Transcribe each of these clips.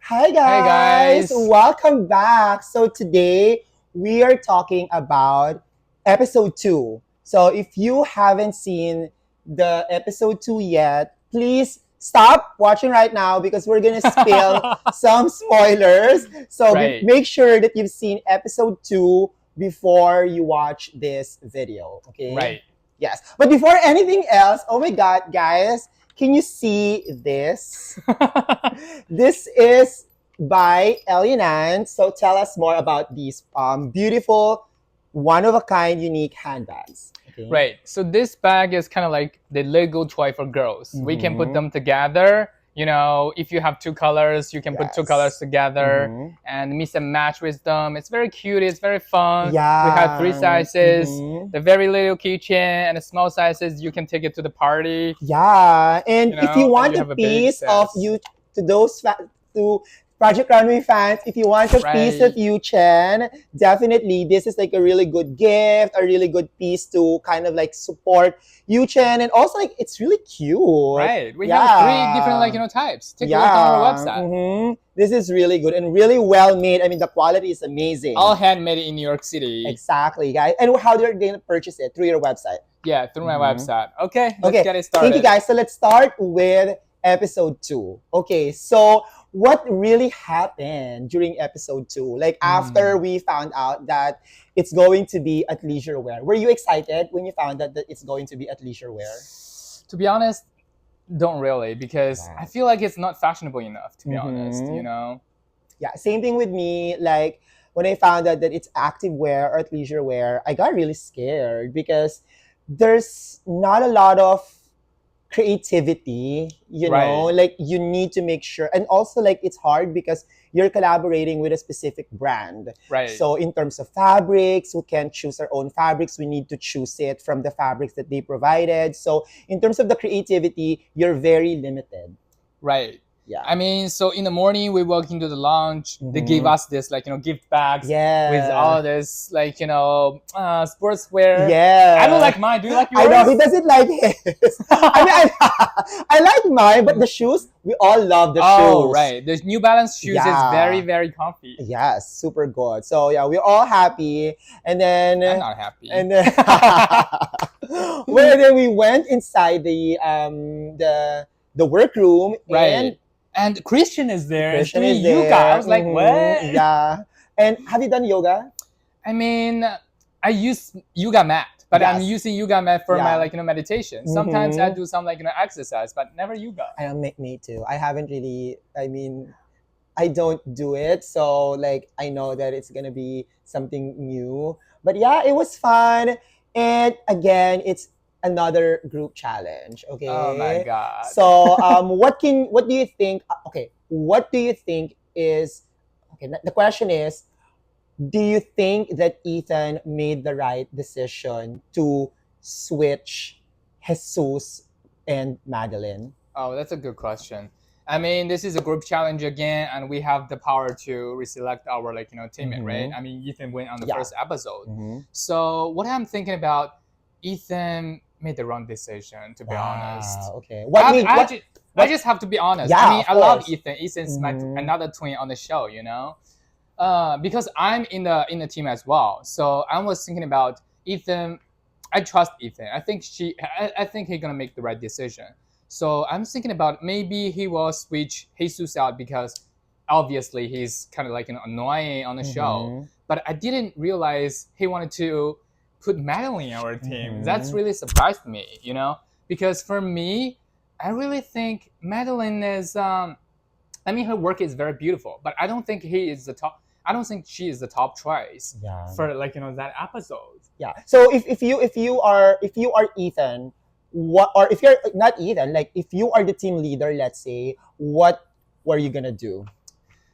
Hi Hey guys, guys! welcome back. So today we are talking about episode 2. So if you haven't seen the episode 2 yet, please stop watching right now because we're going to spill some spoilers. So Right, make sure that you've seen episode 2 before you watch this video, okay? right. Yes. But before anything else, oh my god, guys, can you see this? This is by Elianan. So tell us more about these beautiful, one of a kind, unique handbags. Okay. Right. So this bag is kind of like the Lego toy for girls. We can put Mm-hmm. them together. If you have two colors, you can put two colors Yes. together Mm-hmm. and mix and match with them. It's very cute. It's very fun. We have three Yeah. sizes. Mm-hmm. The very little keychain and the small sizes. You can take it to the party. Yeah, and if you And want you a have a big piece of size. you to to Project Runway fans, if you want a piece of Right. you, Chen, definitely this is like a really good gift, a really good piece to kind of like support you, Chen, and also like it's really cute. Right. We have three different Yeah, types. Take a look on our yeah. website. This is really good and really well made. I mean, the quality is All amazing. handmade in New York City. Exactly, guys. And how they're going to purchase it through your website. Yeah, through my Mhm. website. Okay, let's Okay, get it thank you started. guys. So let's start with episode 2. Okay, so what really happened during episode 2? Like after we found out that it's going to be at leisure wear. Were you excited when you found out that it's going to be at leisure wear? To be honest, don't really because Yeah. I feel like it's not fashionable enough. To be honest, Mhm. Yeah, same thing with me. Like when I found out that it's active wear or at leisure wear, I got really scared because there's not a lot of creativity, Right, like you need to make sure, and also like it's hard because you're collaborating with a specific brand. right. So in terms of fabrics, we can't choose our own fabrics, we need to choose it from the fabrics that they provided. So in terms of the creativity, you're very limited. Right. Yeah. I mean, so in the morning we walk into the lounge. They give Mhm. us this gift bags with Yeah. all this sportswear. I don't Yeah. like mine. Do you like I know yours? he doesn't like his. I mean, I like mine, but the shoes, we all love the Oh, shoes. right. The New Balance shoes is very Yeah. very comfy. Yes, super good. So yeah, we're all happy, and I'm then not happy. and then well, then we went inside the workroom, and Right. And Christian is there. It's Christian doing is yoga. I there. was like, what? Yeah. And have you done yoga? I mean, I use yoga mat, but I'm Yes. using yoga mat for my Yeah. meditation. Sometimes I Mm-hmm. do some exercise, but never yoga. I don't make me too. I haven't really. I mean, I don't do it, so like I know that it's gonna be something new. But yeah, it was fun, and again, it's another group challenge. Oh my Okay, god. so what do you think? Okay, what do you think is okay? The question is, do you think that Ethan made the right decision to switch Jesus and Madeline? Oh, that's a good question. I mean, this is a group challenge again, and we have the power to reselect our teammate, right? Mm-hmm. I mean, Ethan went on the Yeah. first episode. Mm-hmm. So what I'm thinking about, Ethan made the wrong decision. To be honest, Wow. Okay. What I, mean? I, What? ju- I What? just have to be honest. Yeah, I mean, of I love course. Ethan. Ethan's Mhm. another twin on the show, because I'm in the team as well. So I was thinking about Ethan. I trust Ethan. I think he's gonna make the right decision. So I'm thinking about maybe he will switch Jesus out because obviously he's kind of annoying on the show. Mhm. But I didn't realize he wanted to put Madeline in our team. Mhm. That's really surprised me, because for me, I really think Madeline is. I mean, her work is very beautiful, but I don't think he is the top. I don't think she is the top choice Yeah. for that episode. Yeah. So if you are Ethan, what, or if you're not Ethan, like if you are the team leader, let's say, what were you gonna do?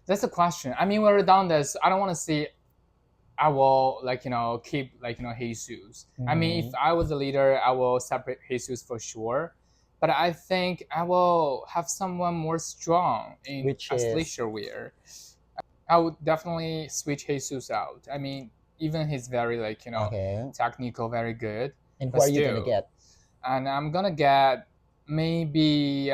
That's the question. I mean, we're done this. I don't want to see. I will keep Jesus. I mean, if I was the leader, I will separate Jesus for sure. But I think I will have someone more strong in Which is athleisure wear. I would definitely switch Jesus out. I mean, even he's very okay. technical, very good. And who But are you gonna still, get? and I'm gonna get maybe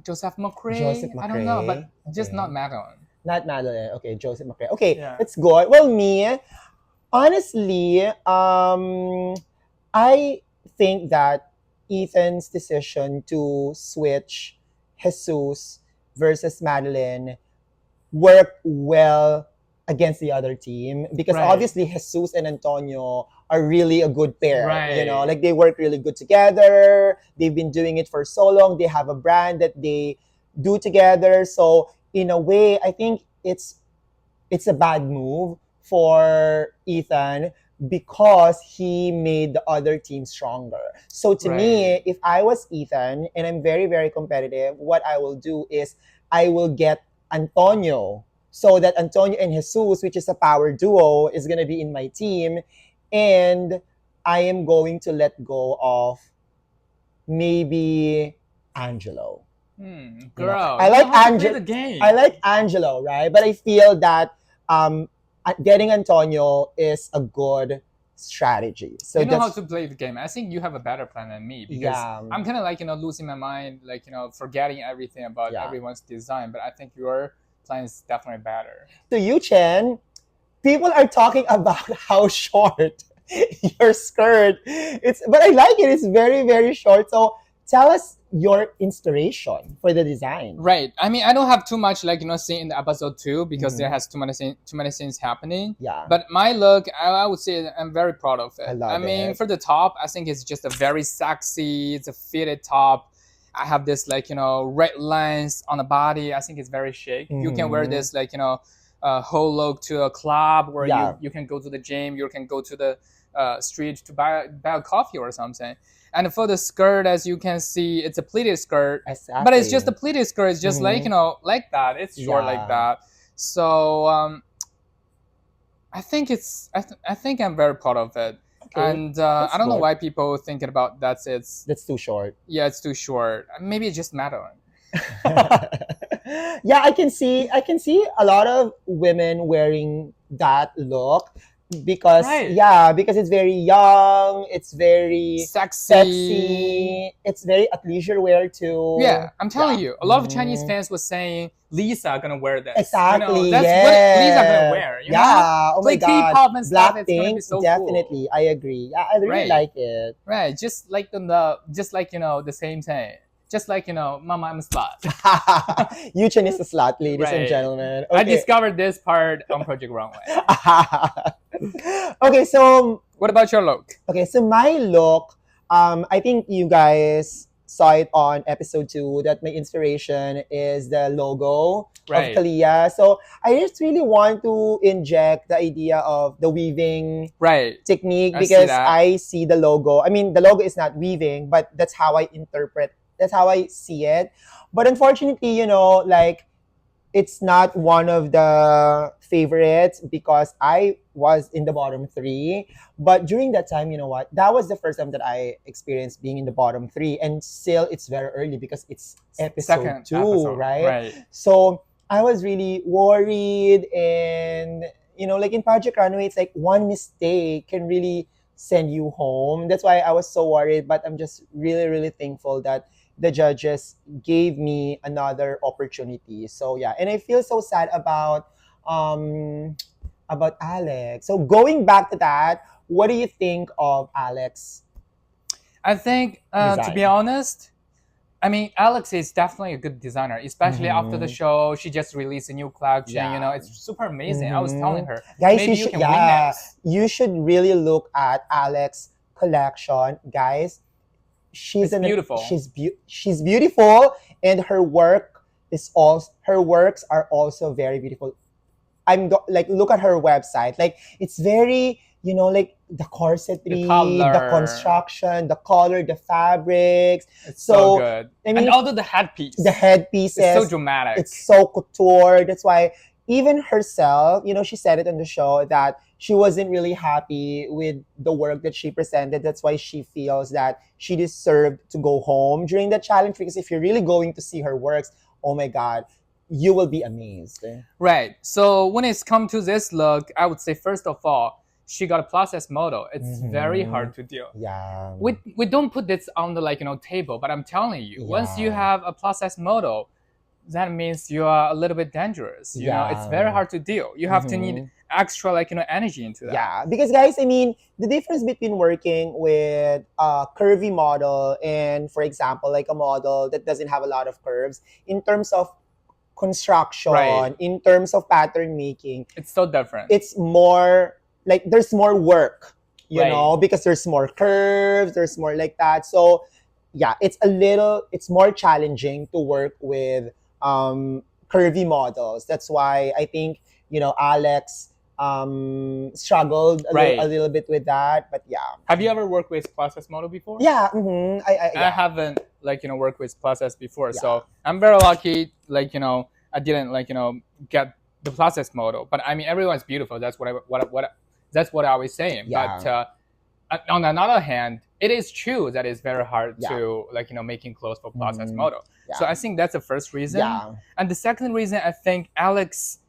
Joseph Joseph McCray. I don't know, but McCray. just not Okay. Madeline. Not Madeline. Okay, Joseph McCray. Okay, Yeah. that's good. Well, me, honestly, I think that Ethan's decision to switch Jesus versus Madeline work well against the other team because Right. obviously Jesus and Antonio are really a good pair. You know, Right. like they work really good together. They've been doing it for so long. They have a brand that they do together. So in a way, I think it's a bad move for Ethan because he made the other team stronger. So to me, Right. if I was Ethan and I'm very, very competitive, what I will do is I will get Antonio so that Antonio and Jesus, which is a power duo, is going to be in my team. And I am going to let go of maybe Angelo. You know, Girl, I you know like how to play Angelo. the game. I like Angelo, right? But I feel that um, getting Antonio is a good strategy. So You know how that's to play the game. I think you have a better plan than me because yeah, I'm kind of like losing my mind, like forgetting everything about yeah. everyone's design. But I think your plan is definitely better. To you, Chen, people are talking about how short your skirt. But I like it. It's very, very short. So tell us your inspiration for the design. Right. I mean, I don't have too much like scene in the episode 2 because there Mhm. has too many scenes happening. Yeah, But my look, I would say I'm very proud of I it. I love mean, it. for the top, I think it's just a very sexy. It's a fitted top. I have this like red lines on the body. I think it's very chic. You can wear Mhm. this like whole look to a club where Yeah, you can go to the gym. You can go to the street to buy a coffee or something. And for the skirt, as you can see, it's a pleated skirt, but it's just a exactly. pleated skirt. It's just like Mhm. like that. It's short like Yeah. that. So I think I'm very proud of it. Okay, And that's I don't know good. why people thinking about That's too short. yeah, it's too short. Maybe it's just Madeline. Yeah, I can see a lot of women wearing that look because Right. yeah, because it's very young, it's very Sexy. sexy, it's very athleisure wear Yeah, too. I'm Yeah. telling you, a lot of Chinese Mhm. fans was saying Lisa gonna wear this. Exactly. That's what Lisa gonna Yeah. wear. Yeah. Oh my Play God. K-pop and stuff. It's gonna be Blackpink. so cool. Definitely. I agree. Yeah, I really Right. like it. Right, just like just like the same thing. Just like Mama, I'm a slut. Yuchen is a slut, ladies and Right. gentlemen. I Okay. discovered this part on Project Runway. Okay, so What about your look? my look, I think you guys saw it on episode 2 that my inspiration is the logo of Right. Kalia. So I just really want to inject the idea of the weaving Right. technique I see because that. I see the logo. I mean, the logo is not weaving, but that's how I interpret. That's how I see it. But unfortunately, like it's not one of the favorites because I was in the bottom 3. But during that time, you know what? That was the first time that I experienced being in the bottom 3, and still it's very early because it's episode Second 2, episode. right? Right. So I was really worried, and like in Project Runway, it's like one mistake can really send you home. That's why I was so worried. But I'm just really, really thankful that the judges gave me another opportunity. So yeah, and I feel so sad um about Alex. So going back to that, what do you think of Alex I think, to be design? honest, I mean, Alex is definitely a good designer, especially after the Mm-hmm. show. She just released a new collection. Yeah. It's super amazing. I was telling Mm-hmm. her, Guys, maybe you can win yeah, this. you should really look at Alex collection, guys. It's beautiful. She's beautiful, and her works are also very beautiful. Like look at her website. Like it's very like the The corsetry, the color, construction, the color, the fabrics. it's so So good. I And mean, although the the headpiece, it's so headpieces, it's dramatic. so couture. That's why even herself, she said it on the show that she wasn't really happy with the work that she presented. That's why she feels that she deserved to go home during the challenge because if you're really going to see her works, oh my God, you will be amazed. Right. So when it's come to this look, I would say first of all, she got a plus size model. It's very Mhm. hard to deal. Yeah. We don't put this on the table, but I'm telling you, once you Yeah. have a plus size model, that means you are a little bit dangerous. It's very Yeah. hard to deal. You have to need Mhm. extra energy into that. Yeah, because guys, I mean, the difference between working with a curvy model and, for example, like a model that doesn't have a lot of curves in terms of construction, Right. in terms of pattern making, It's so different. it's more like there's more work, Right. because there's more curves, there's more like that. So, yeah, it's more challenging to work with curvy models. That's why I think, Alex struggled a Right. little bit with that. But yeah. Have you ever worked with plus size model before? Yeah, I yeah. haven't worked with plus size before, Yeah. so I'm very lucky. I didn't get the plus size model, but I mean everyone's beautiful. That's that's what I was saying. Yeah. But on another hand, it is true that it's very hard Yeah. to making clothes for plus size Mhm. model. Yeah. So I think that's the first reason. Yeah. And the second reason, I think Alex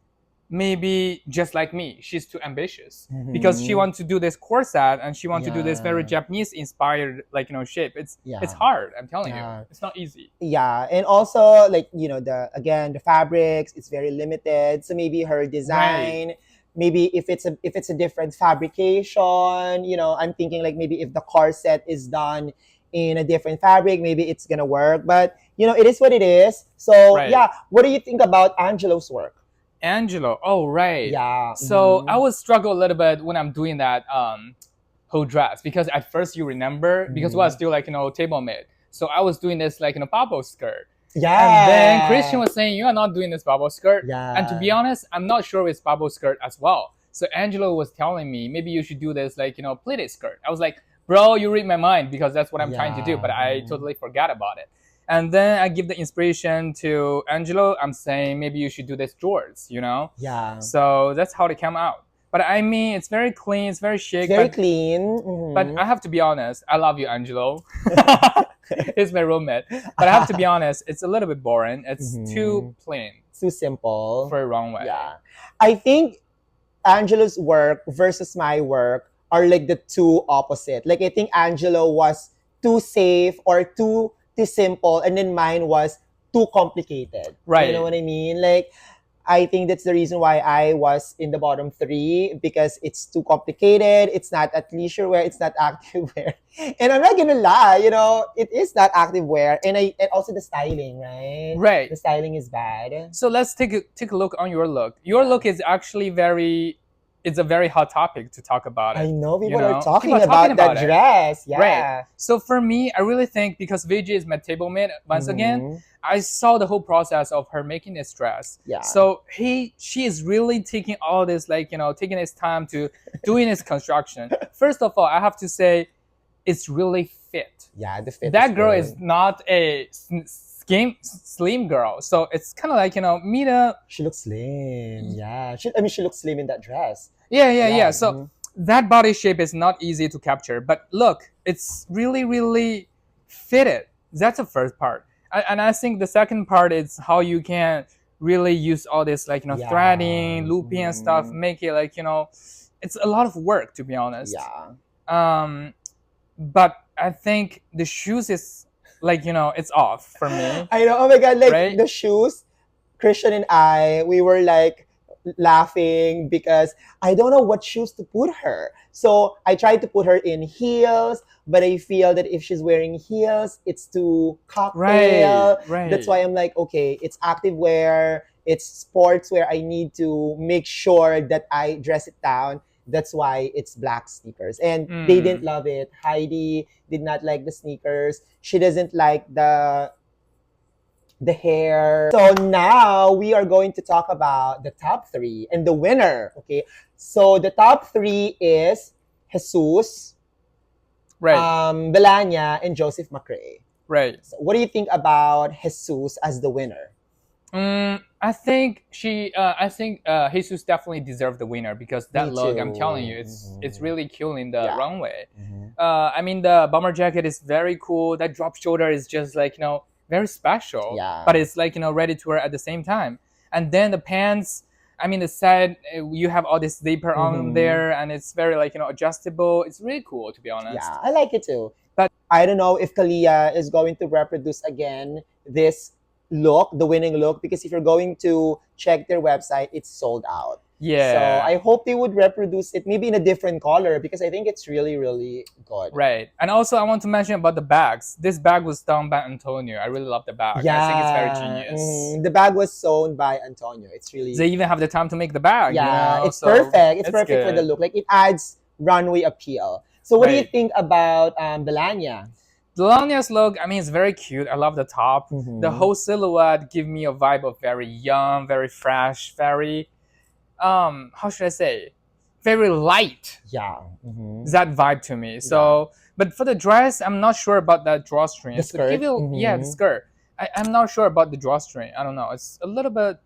maybe just like me, she's too ambitious because she Mhm. wants to do this corset and she wants to do this very Yeah. Japanese inspired shape. It's Yeah. hard. I'm telling Yeah. you, it's not easy. Yeah, and also like the fabrics, it's very limited. So maybe her design, maybe if it's a different fabrication, I'm thinking like maybe if the corset is done in a different fabric, maybe it's gonna work. But it is what it is. So Right. yeah, what do you think about Angelo's work? Angelo, oh right. Yeah. So mhm. I would struggle a little bit when I'm doing that whole dress because at first you remember because we was still table made. So I was doing this bubble skirt. Yeah. And then Christian was saying, you are not doing this bubble skirt. Yeah. And to be honest, I'm not sure it's bubble skirt as well. So Angelo was telling me, maybe you should do this pleated skirt. I was like, bro, you read my mind because that's what I'm trying to do. But I totally forgot about it. And then I give the inspiration to Angelo. I'm saying maybe you should do this jorts, Yeah. So that's how they come out. But I mean, it's very clean, it's very chic. Very clean. Mhm. But I have to be honest, I love you, Angelo. He's my roommate. But I have to be honest, it's a little bit boring. It's too plain. Too simple. For a Runway. Yeah. I think Angelo's work versus my work are like the two opposite. Like I think Angelo was too safe or too simple, and then mine was too complicated. Right. You know what I mean? Like I think that's the reason why I was in the bottom three, because it's too complicated. It's not athleisure wear. It's not active wear. And I'm not gonna lie, it is not active wear. And also the styling, right? Right. The styling is bad. So let's take a look on your look. Your look is actually it's a very hot topic to talk about it. I know people you know? are talking People are about talking that about it. dress. Yeah. Right. So for me, I really think because VG is my table mate, once again, I saw the whole process of her making this dress. Yeah. So she is really taking all this, taking his time to doing his construction. First of all, I have to say, it's really fit. Yeah, the fit. That girl is not a slim girl. So it's kind of like, Mita. She looks slim. Yeah. She looks slim in that dress. Yeah. So that body shape is not easy to capture. But look, it's really, really fitted. That's the first part. And I think the second part is how you can really use all this threading, looping and stuff, make it it's a lot of work, to be honest. Yeah. But I think the shoes is it's off for me. I know. Oh my god, right? The shoes, Christian and I, we were laughing because I don't know what shoes to put her. So I tried to put her in heels, but I feel that if she's wearing heels, it's too cocktail. Right. That's why I'm like, okay, it's active wear, it's sports wear. I need to make sure that I dress it down. That's why it's black sneakers. And they didn't love it. Heidi did not like the sneakers. She doesn't like the hair. So now we are going to talk about the top three and the winner. Okay. So the top three is Jesus, right, Belania, and Joseph McRae. Right. So what do you think about Jesus as the winner? I think Jesus definitely deserved the winner because that look, I'm telling you, it's really killing the runway. I mean, the bomber jacket is very cool. That drop shoulder is just very special. Yeah. But it's ready to wear at the same time. And then the pants, I mean, the set, you have all this zipper on Mhm. there, and it's very like adjustable. It's really cool, to be honest. Yeah, I like it too. But I don't know if Kalia is going to reproduce again this look, the winning look, because if you're going to check their website, it's sold out. So yeah, I hope they would reproduce it maybe in a different color because I think it's really, really good. right. And also, I want to mention about the bags. This bag was done by Antonio. I really love the bag. I think it's very Yeah, genius. the bag was sewn by Antonio. It's They really, even have the time to make the bag, yeah, it's so perfect. It's it's perfect for the good. look. Like it adds runway appeal. So what do you Right. think about Belania? Delania's look, I mean, it's very cute. I love the top. The Mm-hmm. whole silhouette give me a vibe of very young, very fresh, very how should I say? Very light. Yeah. Mm-hmm. That vibe to me. Yeah. So, but for the dress, I'm not sure about that drawstring. The So give skirt. you, yeah, the Mm-hmm. skirt. I'm not sure about the drawstring. I don't know. It's a little bit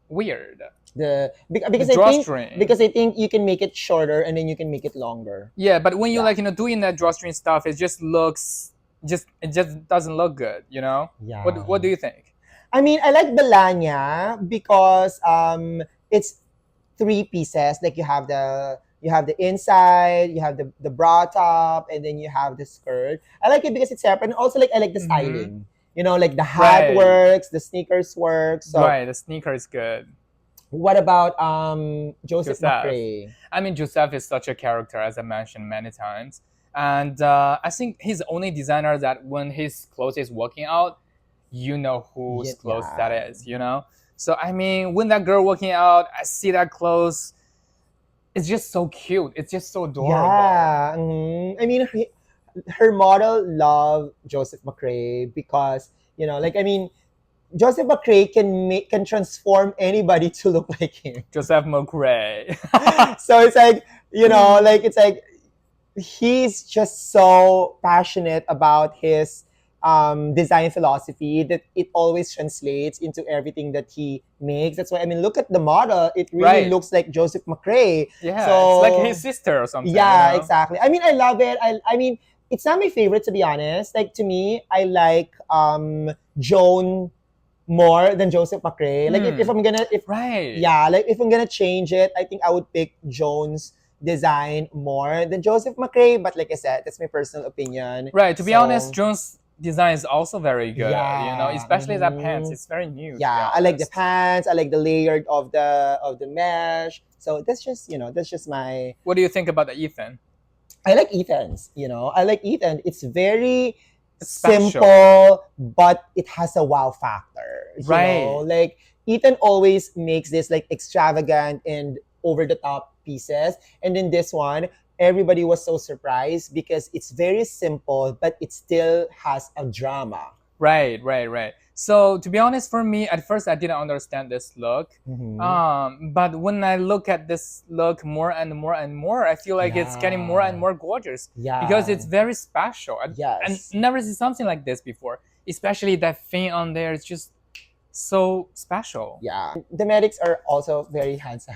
weird. The Because drawstring. I think you can make it shorter and then you can make it longer. Yeah, but when you Yeah. like doing that drawstring stuff, it just looks it just doesn't look good. Yeah. What do you think? I mean, I like Belania because it's three pieces. Like you have the inside, you have the bra top, and then you have the skirt. I like it because it's separate. And also, like I like the Mm-hmm. styling. Like the hat Right, works, the sneakers work. So, right. The sneaker is good. what about Joseph Joseph. McCrae? I mean, Joseph is such a character, as I mentioned many times, and I think he's the only designer that when his clothes is working out, you know whose clothes that Yeah, is. So I mean, when that girl working out, I see that clothes. It's just so cute. It's just so adorable. yeah. I mean, her model loved Joseph McCrae because like I mean, Joseph McCrae can transform anybody to look like him. Joseph McCrae. So it's like like it's like he's just so passionate about his design philosophy that it always translates into everything that he makes. That's why I mean, look at the model; it really Right. looks like Joseph McCrae. Yeah, it's like So his sister or something. yeah, exactly. I mean, I love it. I mean, it's not my favorite to be honest. Like to me, I like Joan more than Joseph McCrae. Like if I'm gonna if Right. yeah, like if I'm gonna change it, I think I would pick Joan's design more than Joseph McCrae. But like I said, that's my personal opinion. Right. To be honest, So Jones' design is also very good. yeah, Especially that pants. It's very new. To be yeah, I like the honest. pants. I like the layered of the mesh. So that's just my. What do you think about the Ethan? I like Ethan's. I like Ethan. It's very It's special. simple, but it has a wow factor. Right. Like Ethan always makes this like extravagant and over the top pieces, and then this one, everybody was so surprised because it's very simple, but it still has a drama. Right. Right. Right. So to be honest, for me, at first I didn't understand this look. But when I look at this look more and more and more, I feel like it's getting more and more gorgeous Yeah. because it's very special. And Yes. never seen something like this before. Especially that thing on there. It's just so special. Yeah. The medics are also very handsome.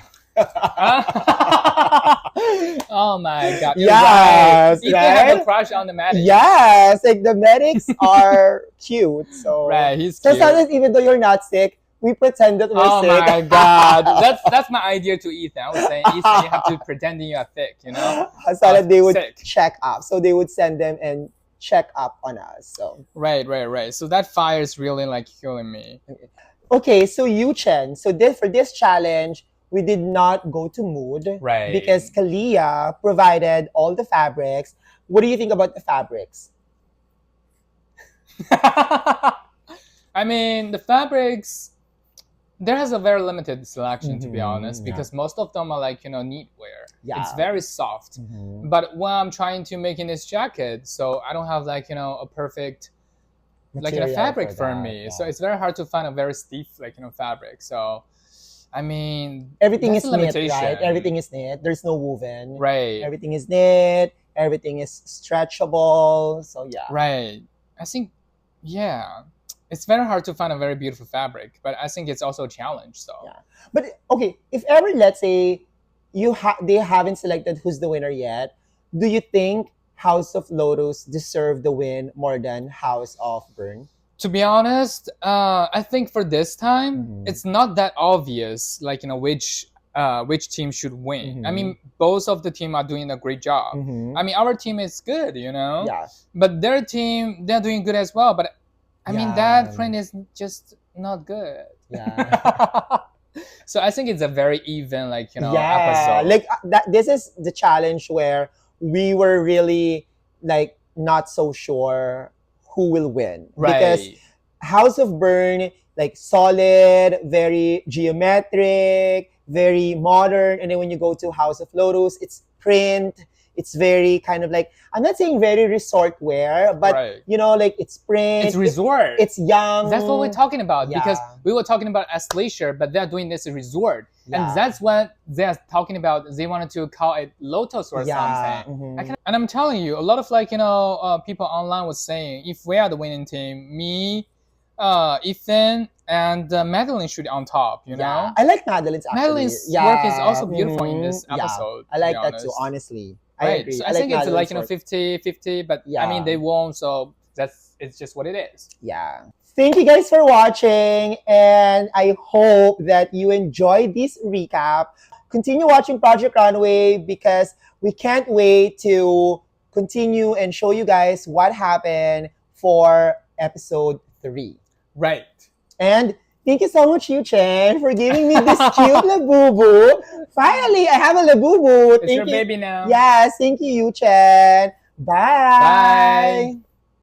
Oh my god! You're Yes, right. Ethan have a right? crush on the medic. Yes, like the medics are cute. So Right, he's so cute. sometimes even though you're not sick, we pretend that we're Oh sick. my god, that's my idea to Ethan. I was saying, Ethan, you have to pretend you are thick, So that they would sick. check up. So they would send them and check up on us. So Right. So that fire is really like killing me. okay, so you Chen. So this for this challenge, we did not go to mood Right. because Kalia provided all the fabrics. What do you think about the fabrics? I mean, the fabrics. There has a very limited selection, to be Mhm, honest, yeah. because most of them are like knit wear. Yeah. It's very soft. Mhm. But when I'm trying to make in this jacket, so I don't have like a perfect like Material fabric for that, me. yeah. So it's very hard to find a very stiff like fabric. So I mean, Everything that's is a knit, limitation. right? Everything is knit. There's no woven. Right. Everything is knit. Everything is stretchable. So yeah. Right. I think yeah. It's very hard to find a very beautiful fabric, but I think it's also a challenge. So Yeah. But okay, if ever let's say they haven't selected who's the winner yet, do you think House of Lotus deserve the win more than House of Burn? To be honest, I think for this time, Mhm. it's not that obvious, like, which team should win. I mean, both of the team are doing a great job. Mhm. I mean, our team is good, you know, Yeah. but their team, they're doing good as well. But I mean, Yeah. that friend is just not good. Yeah. So I think it's a very even, like, Yeah, episode. like that. This is the challenge where we were really like not so sure who will win because Right. House of Burn, like solid, very geometric, very modern, and then when you go to House of Lotus, it's print. It's very kind of like, I'm not saying very resort wear, but Right. like it's print. It's resort. It's young. That's what we're talking about, Yeah. because we were talking about Athleisure, but they're doing this resort, Yeah. and that's what they're talking about. They wanted to call it Lotus or Yeah. something. Mhm. And I'm telling you, a lot of people online was saying, if we are the winning team, me, Ethan, and Madeline should be on top. You know, I like Madeline's actually. Madeline's work is also beautiful in this Yeah, episode. I to like be that too. honest. Honestly, I Right. agree. So I think it's like Madeline's work. 50-50, but I Yeah. mean they won, so it's just what it is. Yeah. Thank you guys for watching, and I hope that you enjoyed this recap. Continue watching Project Runway because we can't wait to continue and show you guys what happened for episode 3. Right. And thank you so much, Yu Chen, for giving me this cute labubu. Finally, I have a labubu. It's your baby now. Yes, thank you, Yu Chen. Bye. Bye.